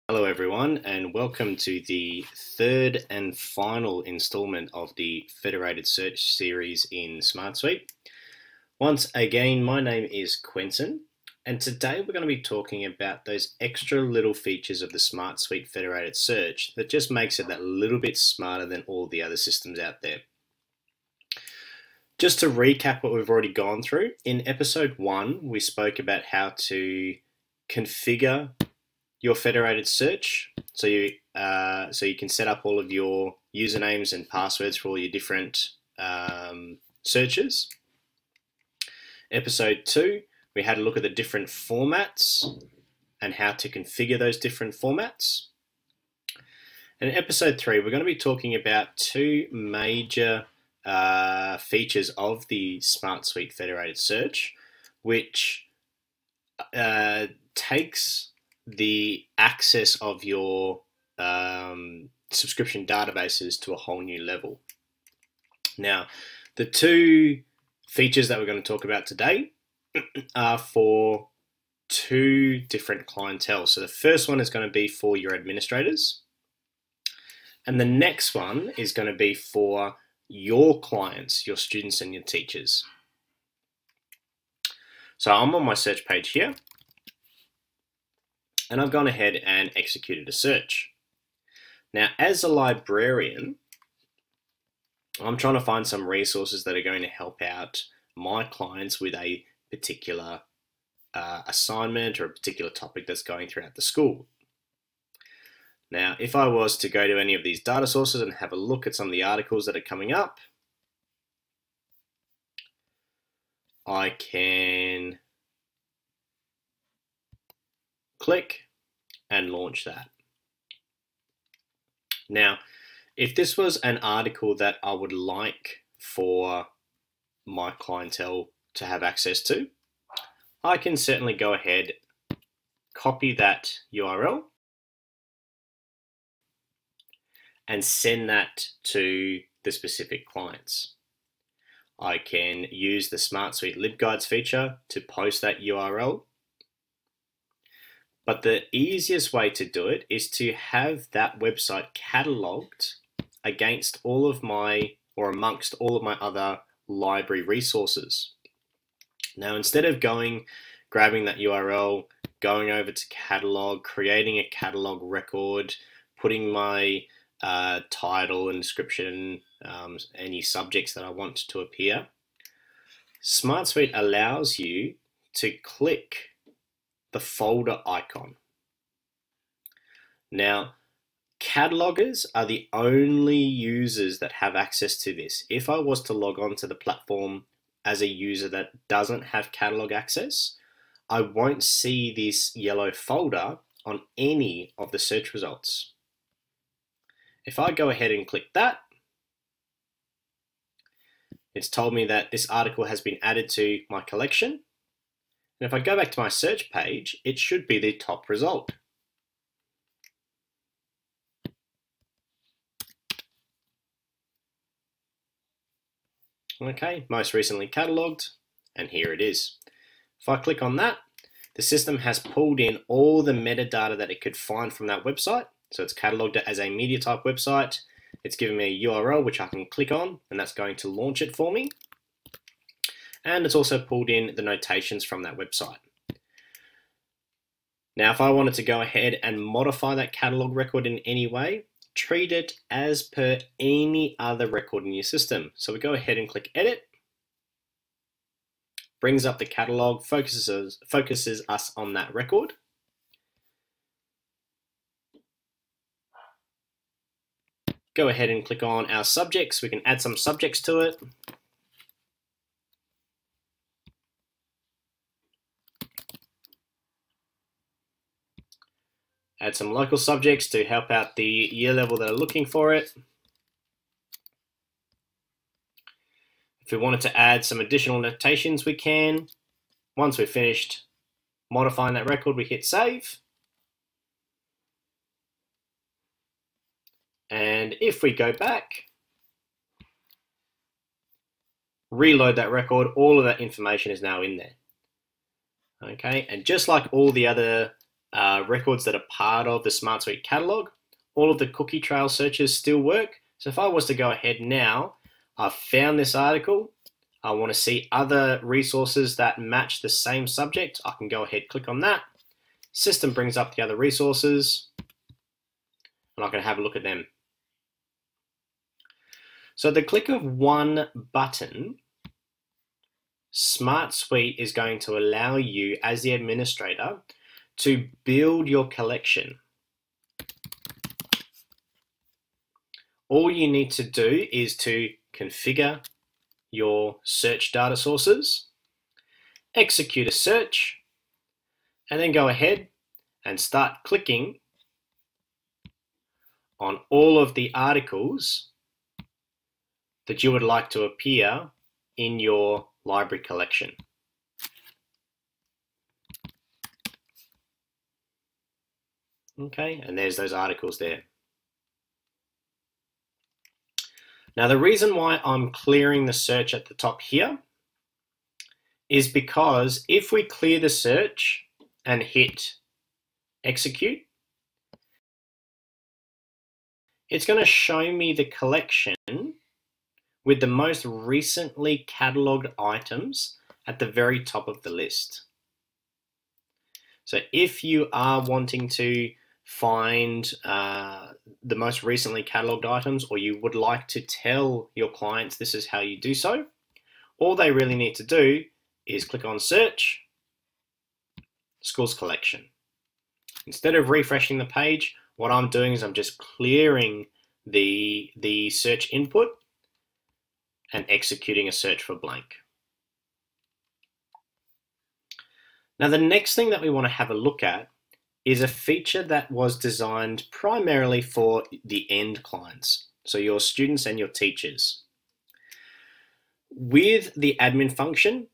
Hello everyone, and welcome to the third and final installment of the Federated Search series in SmartSuite. Once again, my name is Quentin, and today we're going to be talking about those extra little features of the SmartSuite Federated Search that just makes it that little bit smarter than all the other systems out there. Just to recap what we've already gone through, in episode 1 we spoke about how to configure your federated search, so you can set up all of your usernames and passwords for all your different searches. Episode 2, we had a look at the different formats and how to configure those different formats. And in episode 3, we're going to be talking about two major features of the SmartSuite Federated Search, which takes the access of your subscription databases to a whole new level. Now, the two features that we're going to talk about today are for two different clientele. So the first one is going to be for your administrators, and the next one is going to be for your clients, your students and your teachers. So I'm on my search page here, and I've gone ahead and executed a search. Now, as a librarian, I'm trying to find some resources that are going to help out my clients with a particular assignment or a particular topic that's going throughout the school. Now, if I was to go to any of these data sources and have a look at some of the articles that are coming up, I can click and launch that. Now, if this was an article that I would like for my clientele to have access to, I can certainly go ahead, copy that URL, and send that to the specific clients. I can use the SmartSuite LibGuides feature to post that URL. But the easiest way to do it is to have that website cataloged against all of my, or amongst all of my other library resources. Now, instead of grabbing that URL, going over to catalog, creating a catalog record, putting my title and description, any subjects that I want to appear, SmartSuite allows you to click the folder icon. Now, catalogers are the only users that have access to this. If I was to log on to the platform as a user that doesn't have catalog access, I won't see this yellow folder on any of the search results. If I go ahead and click that, it's told me that this article has been added to my collection. And if I go back to my search page, it should be the top result. Okay, most recently catalogued, and here it is. If I click on that, the system has pulled in all the metadata that it could find from that website. So it's catalogued it as a media type website. It's given me a URL which I can click on, and that's going to launch it for me. And it's also pulled in the notations from that website. Now, if I wanted to go ahead and modify that catalog record in any way, treat it as per any other record in your system. So we go ahead and click Edit, brings up the catalog, focuses us on that record. Go ahead and click on our subjects. We can add some subjects to it. Add some local subjects to help out the year level that are looking for it. If we wanted to add some additional notations, we can. Once we've finished modifying that record, we hit save. And if we go back, reload that record, all of that information is now in there. Okay, and just like all the other records that are part of the SmartSuite catalog, all of the cookie trail searches still work. So if I was to go ahead now, I've found this article, I want to see other resources that match the same subject, I can go ahead, click on that. System brings up the other resources, and I can have a look at them. So at the click of one button, SmartSuite is going to allow you as the administrator to build your collection. All you need to do is to configure your search data sources, execute a search, and then go ahead and start clicking on all of the articles that you would like to appear in your library collection. Okay, and there's those articles there. Now the reason why I'm clearing the search at the top here is because if we clear the search and hit execute, it's going to show me the collection with the most recently catalogued items at the very top of the list. So if you are wanting to find the most recently catalogued items, or you would like to tell your clients this is how you do so, all they really need to do is click on search, schools collection. Instead of refreshing the page, what I'm doing is I'm just clearing the search input and executing a search for blank. Now the next thing that we want to have a look at is a feature that was designed primarily for the end clients, so your students and your teachers. With the admin function,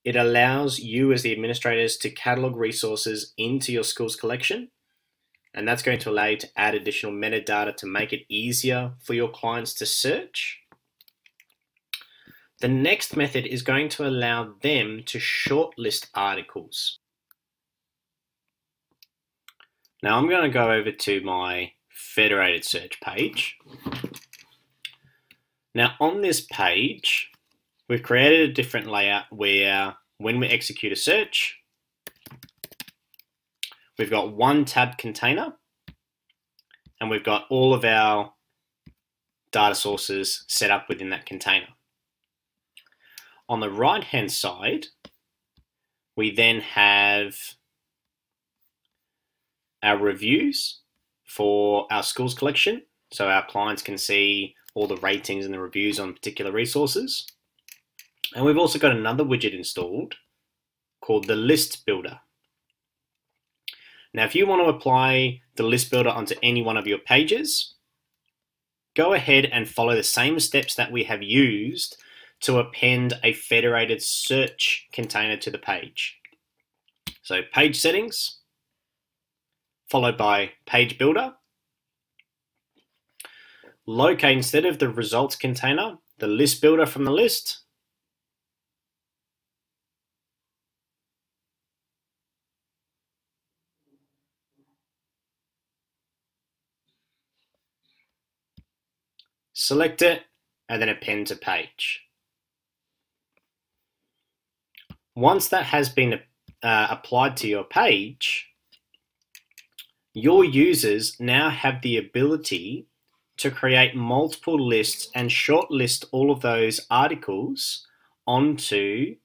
it allows you as the administrators to catalog resources into your schools collection, and that's going to allow you to add additional metadata to make it easier for your clients to search. The next method is going to allow them to shortlist articles. Now I'm going to go over to my Federated Search page. Now on this page, we've created a different layout where when we execute a search, we've got one tab container and we've got all of our data sources set up within that container. On the right hand side, we then have our reviews for our schools collection, so our clients can see all the ratings and the reviews on particular resources. And we've also got another widget installed called the list builder. Now if you want to apply the list builder onto any one of your pages, go ahead and follow the same steps that we have used to append a federated search container to the page. So page settings, followed by page builder. Locate, instead of the results container, the list builder from the list. Select it and then append to page. Once that has been applied to your page, your users now have the ability to create multiple lists and shortlist all of those articles onto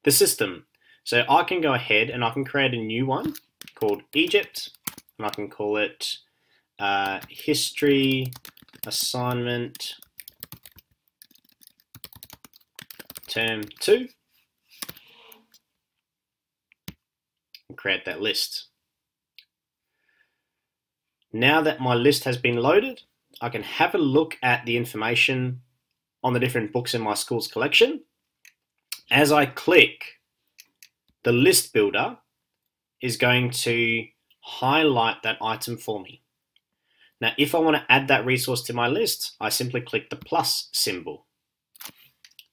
the system. So I can go ahead and I can create a new one called Egypt, and I can call it History Assignment Term 2, and create that list. Now that my list has been loaded, I can have a look at the information on the different books in my schools collection. As I click, the list builder is going to highlight that item for me. Now, if I want to add that resource to my list, I simply click the plus symbol.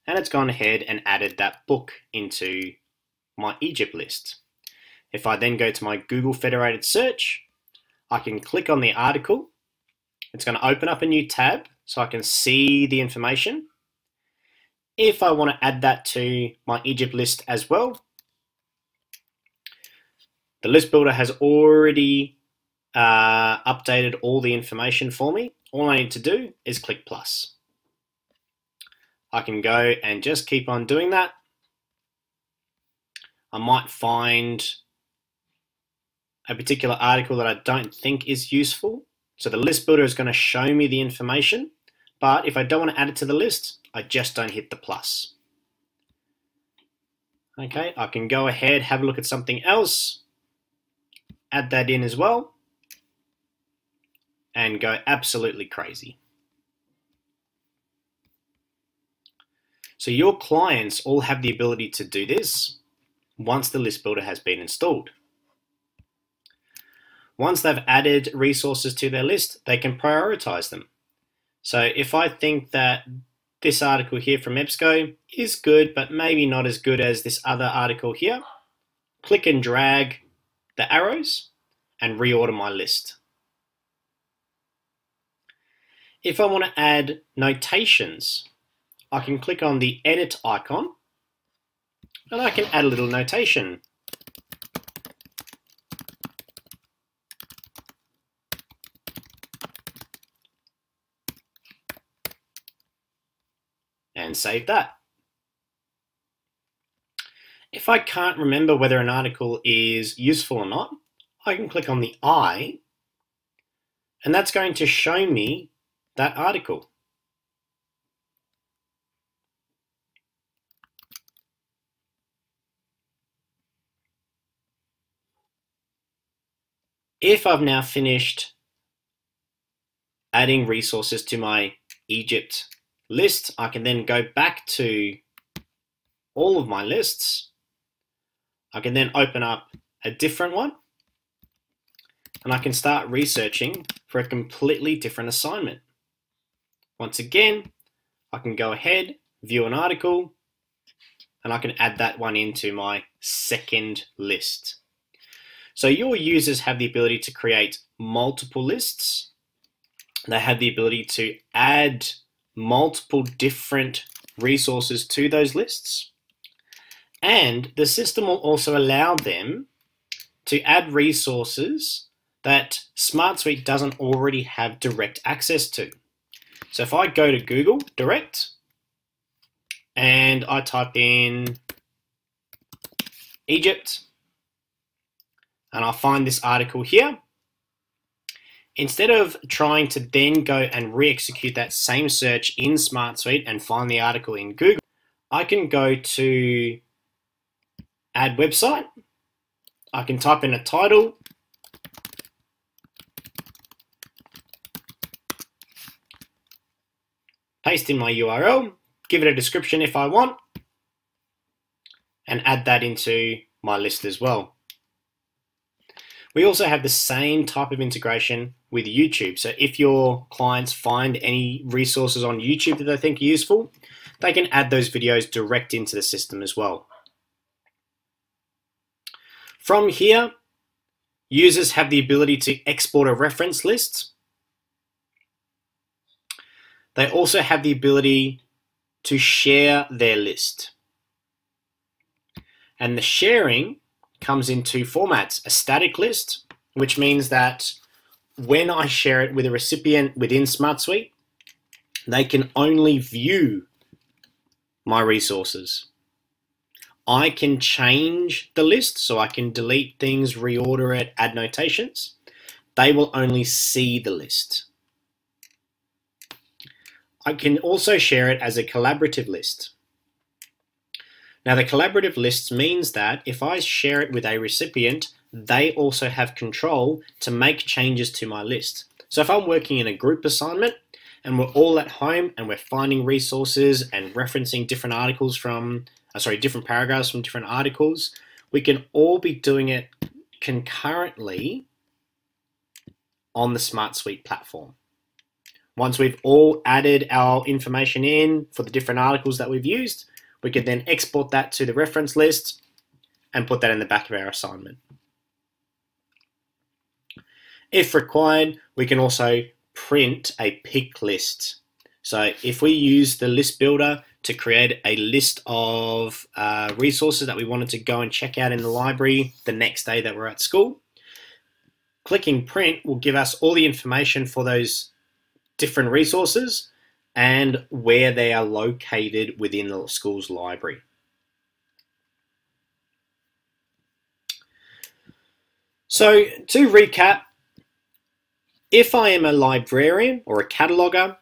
And it's gone ahead and added that book into my Egypt list. If I then go to my Google Federated Search, I can click on the article. It's going to open up a new tab so I can see the information. If I want to add that to my Egypt list as well, the list builder has already updated all the information for me. All I need to do is click plus. I can go and just keep on doing that. I might find a particular article that I don't think is useful. So the list builder is going to show me the information, but if I don't want to add it to the list, I just don't hit the plus. Okay, I can go ahead, have a look at something else, add that in as well, and go absolutely crazy. So your clients all have the ability to do this once the list builder has been installed. Once they've added resources to their list, they can prioritize them. So if I think that this article here from EBSCO is good, but maybe not as good as this other article here, click and drag the arrows and reorder my list. If I want to add notations, I can click on the edit icon and I can add a little notation. And save that. If I can't remember whether an article is useful or not, I can click on the I, and that's going to show me that article. If I've now finished adding resources to my Egypt list, I can then go back to all of my lists. I can then open up a different one and I can start researching for a completely different assignment. Once again, I can go ahead, view an article, and I can add that one into my second list. So your users have the ability to create multiple lists. They have the ability to add multiple different resources to those lists. And the system will also allow them to add resources that SmartSuite doesn't already have direct access to. So if I go to Google Direct and I type in Egypt and I'll find this article here, instead of trying to then go and re-execute that same search in SmartSuite and find the article in Google, I can go to Add Website. I can type in a title, paste in my URL, give it a description if I want, and add that into my list as well. We also have the same type of integration with YouTube. So if your clients find any resources on YouTube that they think are useful, they can add those videos direct into the system as well. From here, users have the ability to export a reference list. They also have the ability to share their list. And the sharing comes in two formats: a static list, which means that when I share it with a recipient within SmartSuite, they can only view my resources. I can change the list, so I can delete things, reorder it, add notations. They will only see the list. I can also share it as a collaborative list. Now, the collaborative list means that if I share it with a recipient, they also have control to make changes to my list. So if I'm working in a group assignment and we're all at home and we're finding resources and referencing different articles from, different paragraphs from different articles, we can all be doing it concurrently on the SmartSuite platform. Once we've all added our information in for the different articles that we've used, we can then export that to the reference list and put that in the back of our assignment. If required, we can also print a pick list. So if we use the list builder to create a list of resources that we wanted to go and check out in the library the next day that we're at school, clicking print will give us all the information for those different resources and where they are located within the school's library. So to recap, if I am a librarian or a cataloger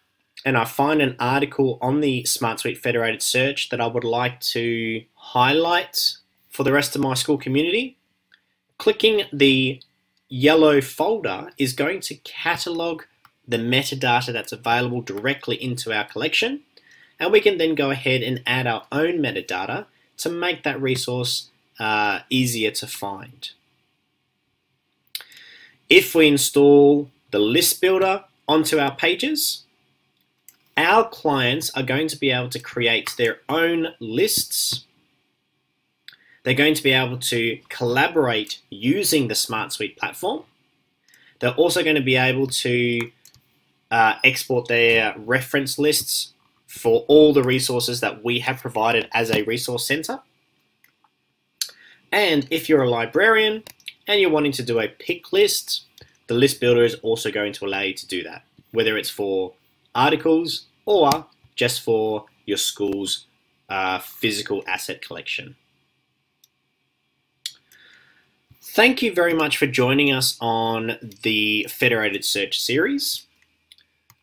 and I find an article on the SmartSuite Federated Search that I would like to highlight for the rest of my school community, clicking the yellow folder is going to catalog the metadata that's available directly into our collection, and we can then go ahead and add our own metadata to make that resource easier to find. If we install the list builder onto our pages, our clients are going to be able to create their own lists. They're going to be able to collaborate using the SmartSuite platform. They're also going to be able to export their reference lists for all the resources that we have provided as a resource center. And if you're a librarian and you're wanting to do a pick list, the list builder is also going to allow you to do that, whether it's for articles or just for your school's physical asset collection. Thank you very much for joining us on the Federated Search series.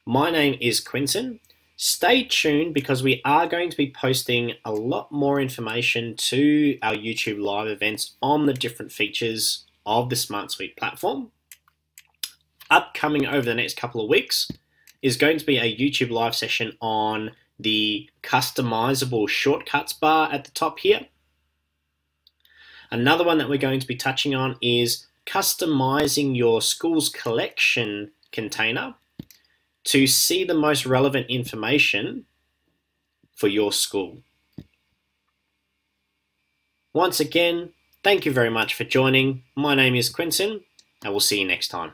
My name is Quinton. Stay tuned because we are going to be posting a lot more information to our YouTube live events on the different features of the SmartSuite platform. Upcoming over the next couple of weeks is going to be a YouTube live session on the customizable shortcuts bar at the top here. Another one that we're going to be touching on is customizing your school's collection container to see the most relevant information for your school. Once again, thank you very much for joining. My name is Quinton, and we'll see you next time.